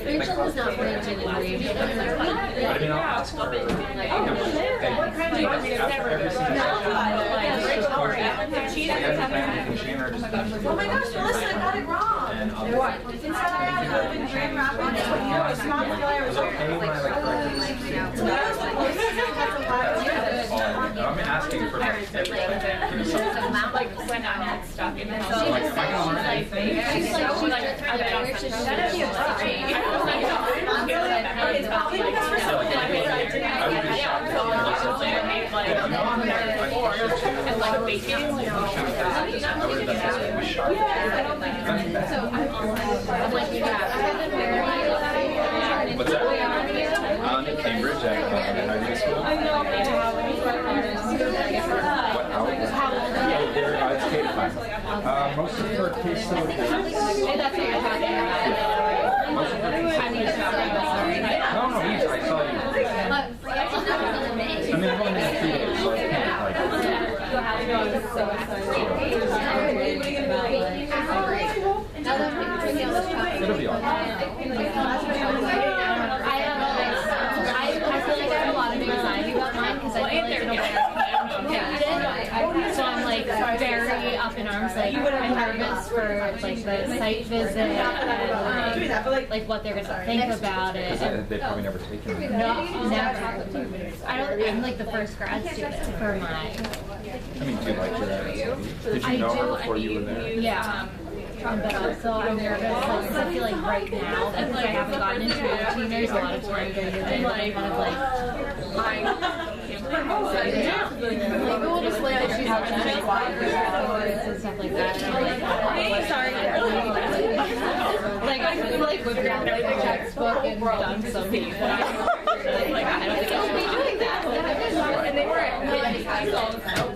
Rachel was not bridging and reading. But I mean, I'll ask her. Oh my gosh, Melissa, I got it wrong. What? Instead I had an open drain wrap on it. No, it's not the way I was I'm asking for like everything. Like when I'm stuck in the house. Like, am I gonna learn anything? She's like, What's that? In Cambridge at high school. What hour? It's K to 5. Most of her case studies. Most of her No, I saw you. I mean, I've only been 3 days, so I can't like. It'll be alright. I feel like I have a lot of anxiety about mine because I feel like in a way so I'm like very up in arms, like I'm nervous for like the site visit and like what they're gonna think about it. They've probably never taken it. No, never. I'm like the first grad student for my. I mean, do you like your SSD? Did you know her before you were there? Yeah. But also I'm nervous because I feel like right now, because I haven't gotten into a routine, there's a lot of time during the day that I'm kind of like, maybe we'll just lay out she's watching and stuff like that. And I'm like, sorry. Like I feel like we've got like a textbook and done some people. Like I don't think I'll be doing that. And they were at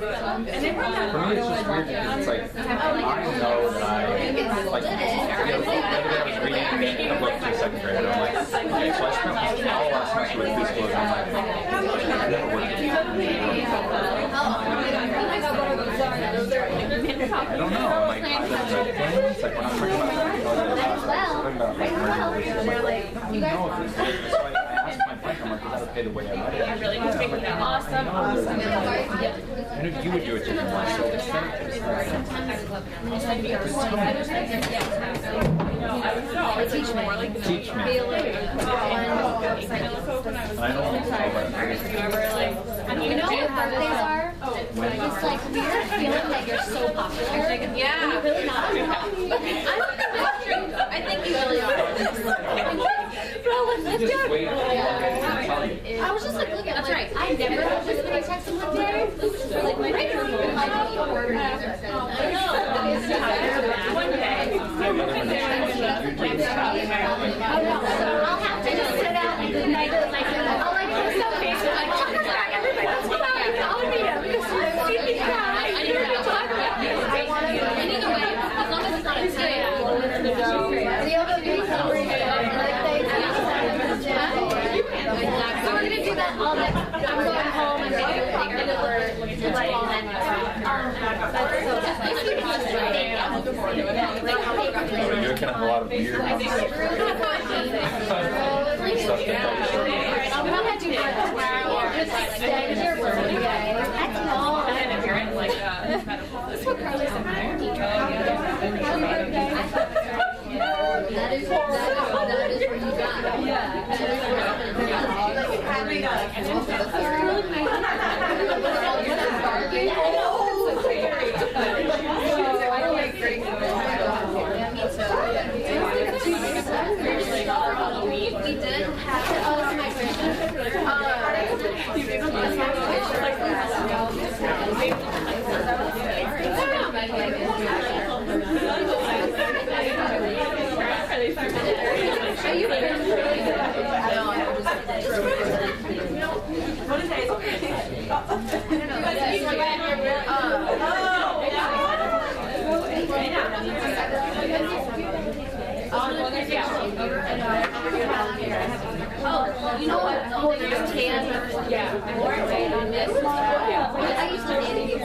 For me, it's just weird because it's like, I know that like, the other day I was reading a book to a second grader, and I'm like, okay, so I spent all last semester with preschoolers, and I'm like, I never worked with them. I don't know, I'm like, it's like when I'm talking about you know if it's good, so I asked my friend, I'm like, is that okay the way I write it? I really just make that awesome. I know you would do it different, so it's Teach me. Teach me. I don't You know what birthdays are? It's like weird feeling that you're so popular. Yeah. You're really not. I think you really are. just wait. I was just like looking. That's right. I never was going to text someone today. Like my regular phone. I know. One day. So I'll have to just sit out and good night with my phone. I'll like put some face with my phone. Everybody, that's what I'm telling you. Because you're sleeping now. I need to talk about you. And either way, as long as it's not a day. The other day, so we're going to do that all night. I'm going home and maybe we'll take another like all night. You're gonna have a lot of weird stuff to I'm gonna do that tomorrow. Just stay your birthday. That's all. And then if you're in like medical, That's what Carly said. That is what you got. We did have my What is that? Oh, you know what? Oh, there's tan. Yeah. I used to date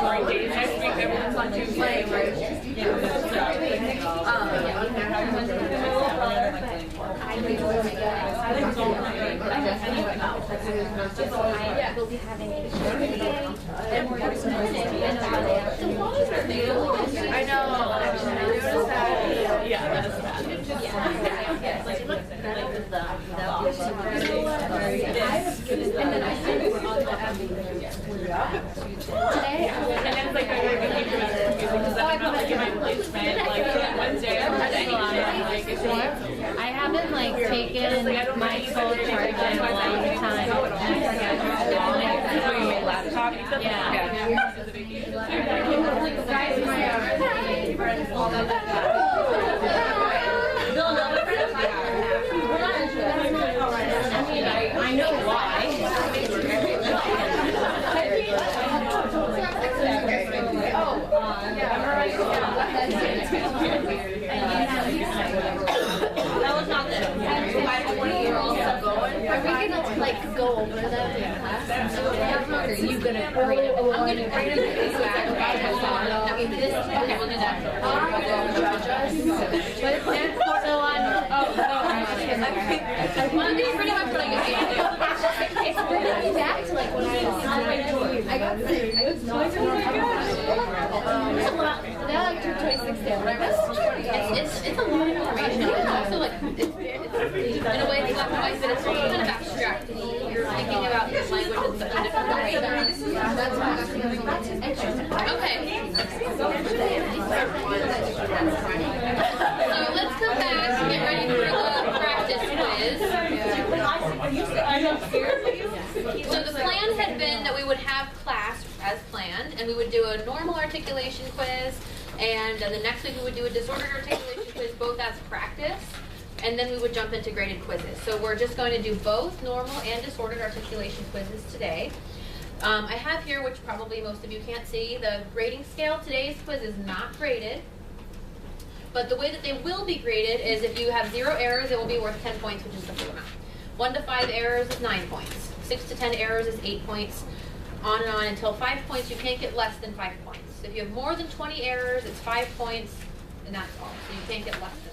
great days next week. Everyone's on Tuesday. We'll be having a show today. I know. I noticed that. Yeah, that is bad. And then I said today. And then it's like, I'm going to keep it because I'm not like in my placement. Like Wednesday, I'm like, it's I haven't like taken my full charge in a long time. laptop. Yeah. I mean, I know why. That was not the 20-year-olds going. Are we gonna like go over them in class? Or are you gonna grade them? I'm gonna grade them this way. Okay, we'll do that. Well, this is pretty much what I get to do. It's bringing me back to like when I got sick. Now I took 26 days. It's a lot of information. It's also like, it's in a way it's black and white, but it's also kind of abstract. You're thinking about this language in such a different way. That's why okay. So let's come back and get ready for the practice quiz. So the plan had been that we would have class as planned, and we would do a normal articulation quiz, and the next week we would do a disordered articulation quiz, both as practice, and then we would jump into graded quizzes. So we're just going to do both normal and disordered articulation quizzes today. I have here, which probably most of you can't see, the grading scale. Today's quiz is not graded, but the way that they will be graded is if you have 0 errors, it will be worth 10 points, which is the full amount. 1 to 5 errors is 9 points. 6 to 10 errors is 8 points. On and on until 5 points, you can't get less than 5 points. If you have more than 20 errors, it's 5 points, and that's all. So you can't get less than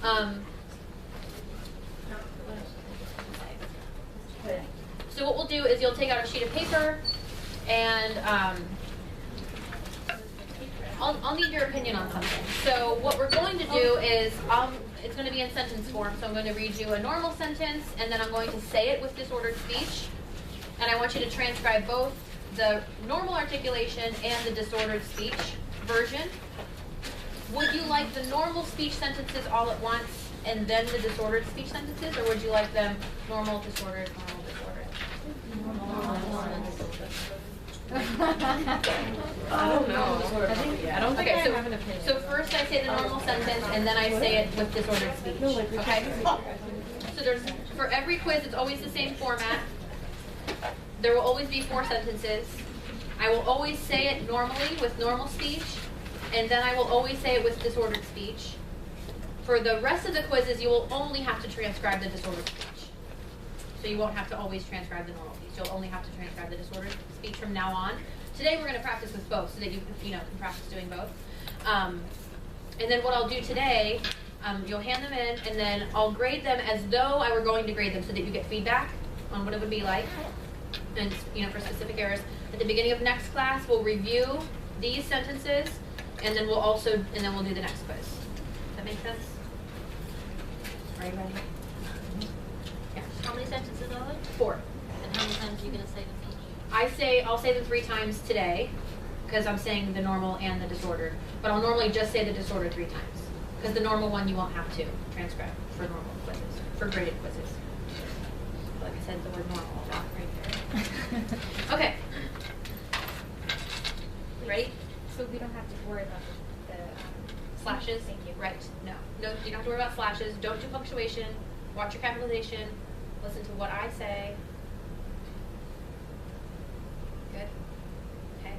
that. So what we'll do is you'll take out a sheet of paper, and I'll need your opinion on something. So what we're going to do is, it's going to be in sentence form, so I'm going to read you a normal sentence, and then I'm going to say it with disordered speech. And I want you to transcribe both the normal articulation and the disordered speech version. Would you like the normal speech sentences all at once and then the disordered speech sentences, or would you like them normal, disordered, normal, disordered? I don't know. I don't think I have an opinion. So first I say the normal sentence, and then I say it with disordered speech. Okay? So there's, for every quiz, it's always the same format. There will always be 4 sentences. I will always say it normally with normal speech, and then I will always say it with disordered speech. For the rest of the quizzes, you will only have to transcribe the disordered speech. So you won't have to always transcribe the normal speech. You'll only have to transcribe the disordered speech from now on. Today we're going to practice with both so that you can practice doing both. And then what I'll do today, you'll hand them in, and then I'll grade them as though I were going to grade them so that you get feedback on what it would be like. And for specific errors. At the beginning of next class, we'll review these sentences, and then we'll do the next quiz. Does that make sense? Are you ready? Yeah. How many sentences are there? 4. And how many times are you going to say them each? I'll say them 3 times today, because I'm saying the normal and the disordered. But I'll normally just say the disordered 3 times, because the normal one you won't have to transcribe for normal quizzes, for graded quizzes. Like I said, the word normal right there. Okay. Ready? So we don't have to worry about the Slashes? Thank you. Right. No, you don't have to worry about slashes. Don't do punctuation. Watch your capitalization. Listen to what I say. Good? Okay.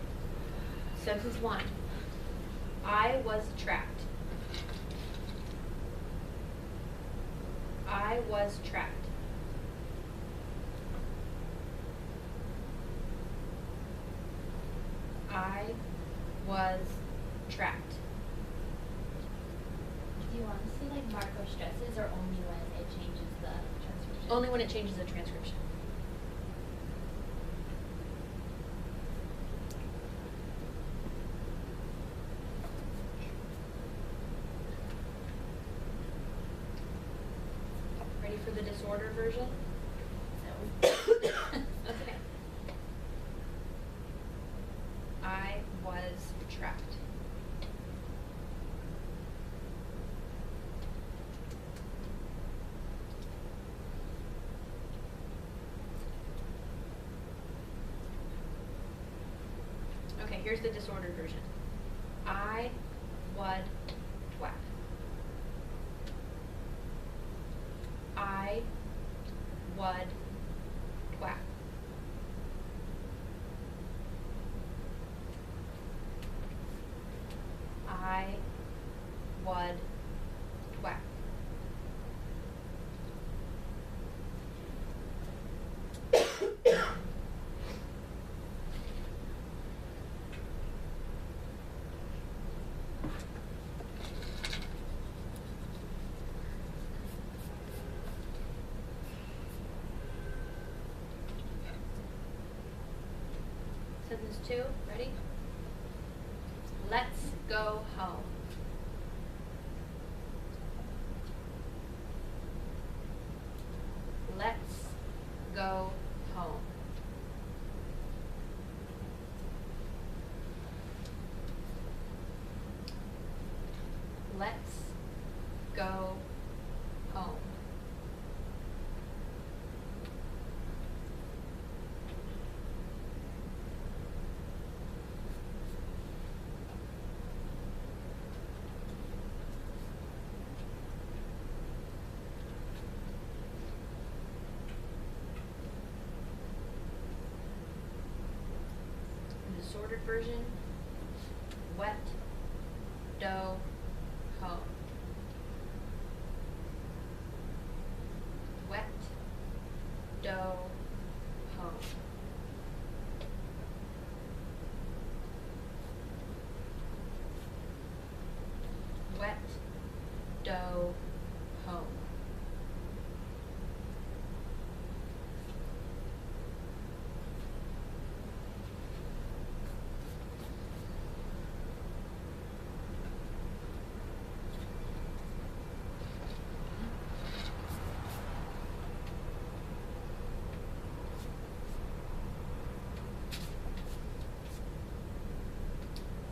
Sentence 1. I was trapped. I was trapped. I was trapped. Do you want us to like mark our stresses or only when it changes the transcription? Only when it changes the transcription. Ready for the disordered version? That's okay. I was trapped. Okay, here's the disordered version. I would whack. I would whack. I would whack. Sentence 2, ready? Let's go home. Let's go home. Let's go home. The disordered version, wet, dough, home. Wet, dough, home. Wet, dough, home.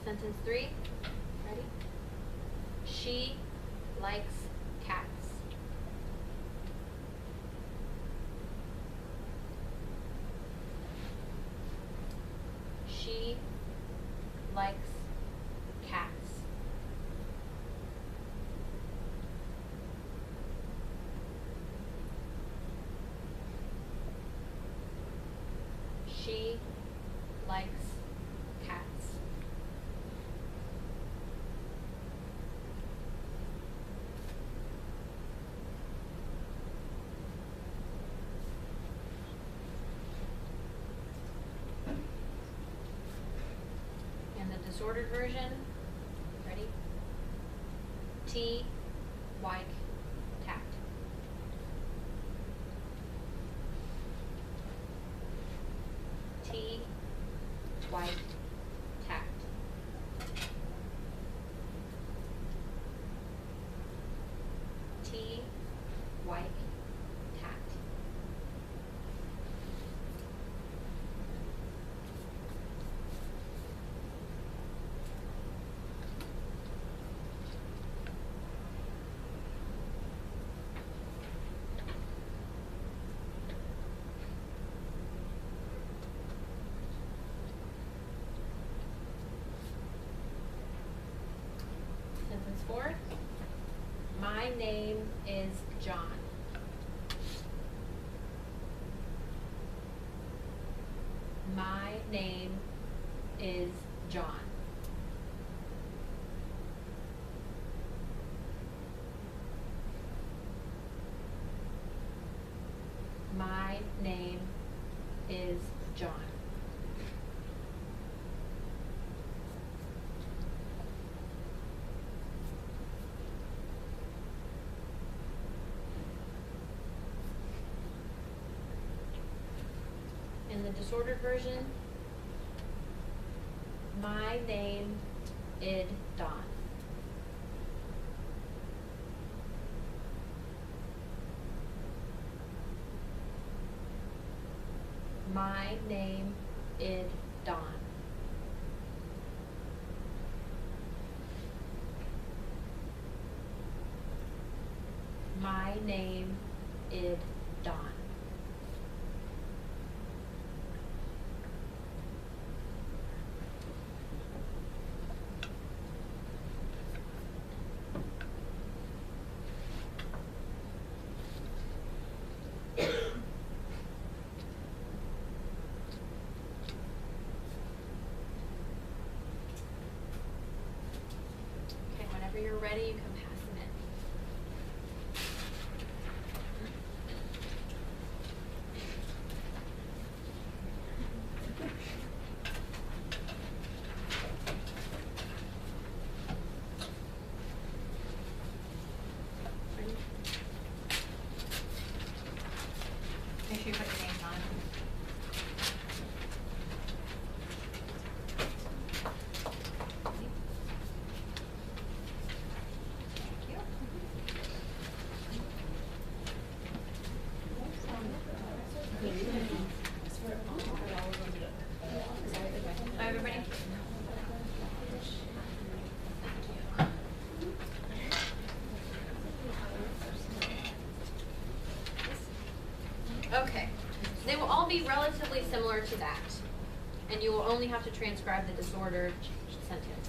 Sentence 3, ready? She likes cats. She likes cats. She likes cats. And the disordered version, ready? T, like, tact. T, like, tact. T, like, tact. Sentence 4. My name is John. My name is John. My name is John. the disordered version, my name id Don. My name id Don. My name id Don. Okay, whenever you're ready, you can pass them in. Make sure you put your names on. Thank you. Bye, everybody. Okay, they will all be relatively similar to that, and you will only have to transcribe the disordered sentence.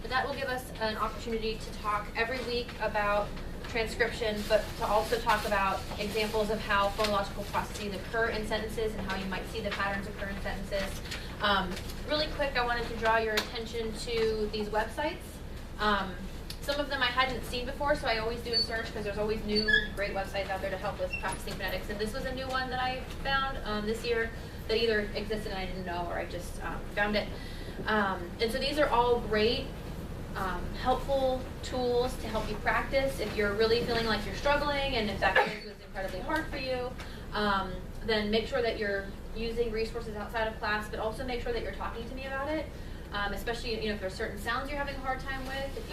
But that will give us an opportunity to talk every week about transcription, but to also talk about examples of how phonological processes occur in sentences and how you might see the patterns occur in sentences. Really quick, I wanted to draw your attention to these websites. Some of them I hadn't seen before, so I always do a search because there's always new great websites out there to help with practicing phonetics. And this was a new one that I found this year that either existed and I didn't know, or I just found it. And so these are all great, helpful tools to help you practice. If you're really feeling like you're struggling and if that quiz was incredibly hard for you, then make sure that you're using resources outside of class, but also make sure that you're talking to me about it. Especially, if there's certain sounds you're having a hard time with, if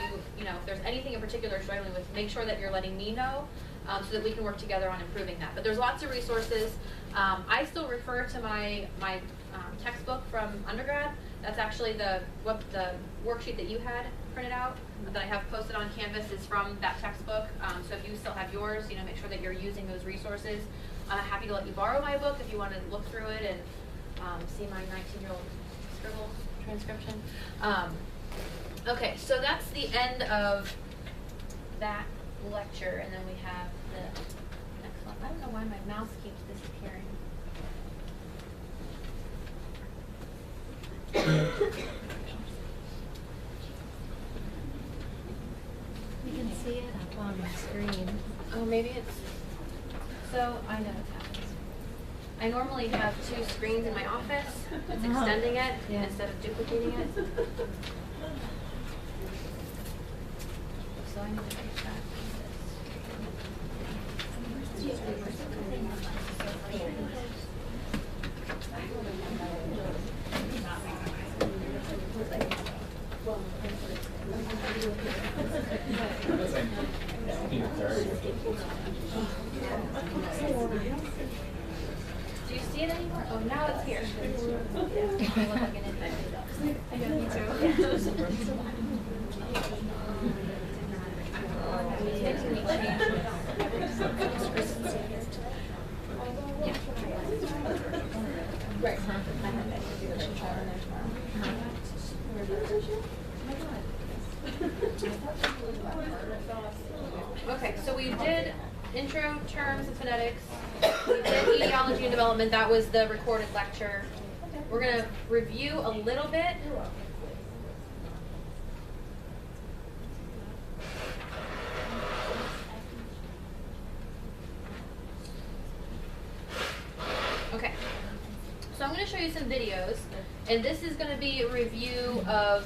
there's anything in particular you're struggling with, make sure that you're letting me know so that we can work together on improving that. But there's lots of resources. I still refer to my textbook from undergrad. That's actually the worksheet that you had printed out that I have posted on Canvas is from that textbook. So if you still have yours, make sure that you're using those resources. I'm happy to let you borrow my book if you want to look through it and see my 19-year-old scribble transcription. Okay, so that's the end of that lecture, and then we have the next one. I don't know why my mouse keeps disappearing. You can see it up on the screen. Oh, maybe it's, so I know what's happening. I normally have 2 screens in my office. It's extending it instead of duplicating it. So I need to fix that. Do you see it anymore? Oh, now it's here. I look like an idiot. Yeah, me too. Right. Okay, so we did intro terms and phonetics. We did etiology and development. That was the recorded lecture. We're going to review a little bit. Okay, so I'm going to show you some videos, and this is going to be a review of